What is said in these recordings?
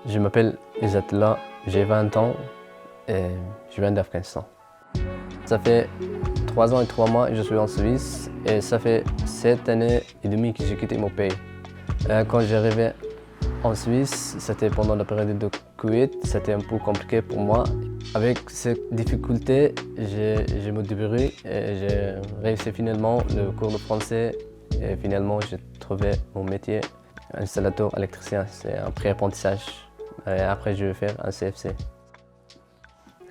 Je m'appelle Izatullah, j'ai 20 ans et je viens d'Afghanistan. Ça fait 3 ans et 3 mois que je suis en Suisse et ça fait 7 années et demie que j'ai quitté mon pays. Quand j'arrivais en Suisse, c'était pendant la période de Covid, c'était un peu compliqué pour moi. Avec ces difficultés, j'ai me débrouillé et j'ai réussi finalement le cours de français et finalement j'ai trouvé mon métier, installateur électricien, c'est un pré-apprentissage. Et après je vais faire un CFC.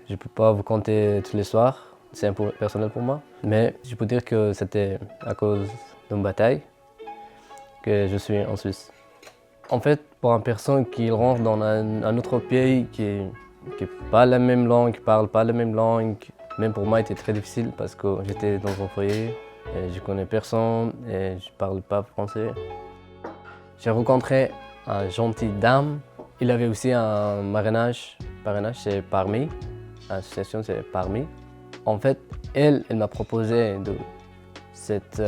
Je ne peux pas vous compter tous les soirs, c'est un peu personnel pour moi, mais je peux dire que c'était à cause d'une bataille que je suis en Suisse. En fait, pour une personne qui rentre dans un autre pays qui parle la même langue, qui parle pas la même langue, même pour moi, c'était très difficile parce que j'étais dans un foyer, et je connais personne et je parle pas français. J'ai rencontré une gentille dame. Il avait aussi un parrainage, c'est Parmi. L'association, c'est Parmi. En fait, elle m'a proposé de cette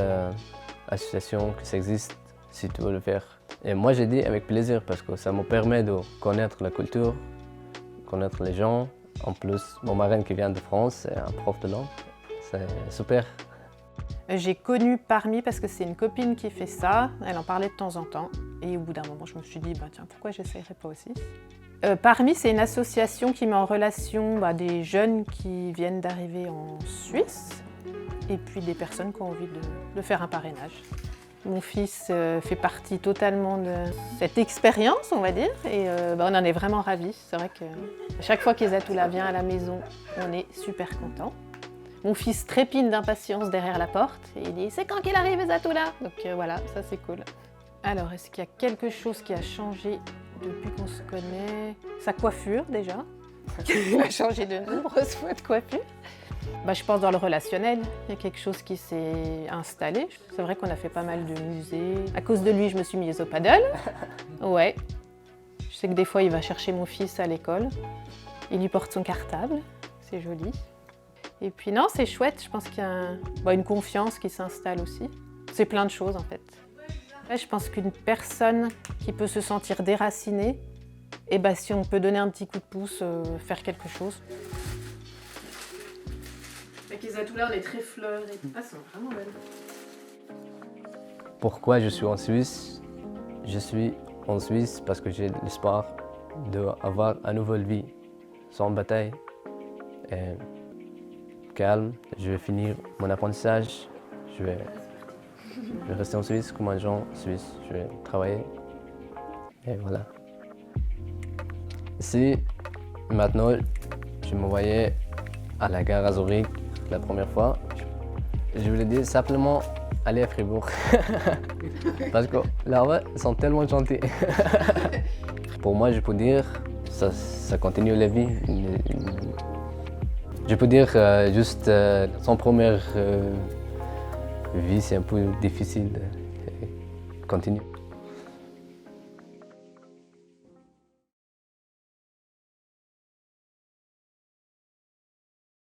association que ça existe si tu veux le faire. Et moi, j'ai dit avec plaisir parce que ça me permet de connaître la culture, connaître les gens. En plus, mon marraine qui vient de France, c'est un prof de langue. C'est super. J'ai connu Parmi parce que c'est une copine qui fait ça. Elle en parlait de temps en temps. Et au bout d'un moment, je me suis dit, tiens, pourquoi j'essayerais pas aussi? Parmi, c'est une association qui met en relation des jeunes qui viennent d'arriver en Suisse et puis des personnes qui ont envie de faire un parrainage. Mon fils fait partie totalement de cette expérience, on va dire, et on en est vraiment ravis. C'est vrai que chaque fois qu'Izatullah vient à la maison, on est super contents. Mon fils trépine d'impatience derrière la porte et il dit « C'est quand qu'il arrive, Izatullah ?» Donc voilà, ça c'est cool. Alors, est-ce qu'il y a quelque chose qui a changé depuis qu'on se connaît? Sa coiffure, déjà. Il a changé de nombreuses fois de coiffure. Je pense dans le relationnel, il y a quelque chose qui s'est installé. C'est vrai qu'on a fait pas mal de musées. À cause de lui, je me suis mise au paddle. Ouais. Je sais que des fois, il va chercher mon fils à l'école. Il lui porte son cartable. C'est joli. Et puis non, c'est chouette. Je pense qu'il y a une confiance qui s'installe aussi. C'est plein de choses, en fait. Je pense qu'une personne qui peut se sentir déracinée, si on peut donner un petit coup de pouce, faire quelque chose. Avec Izatullah, on est très fleurs et elles sont vraiment belles. Pourquoi je suis en Suisse? Je suis en Suisse parce que j'ai l'espoir d'avoir une nouvelle vie, sans bataille, et calme. Je vais finir mon apprentissage, je vais rester en Suisse comme un gens suisse, je vais travailler, et voilà. Ici, maintenant, je me voyais à la gare à Zurich la première fois. Je voulais dire simplement aller à Fribourg. Parce que là-bas, ils sont tellement gentils. Pour moi, je peux dire, ça continue la vie. Je peux dire juste son première vie, c'est un peu difficile de continuer.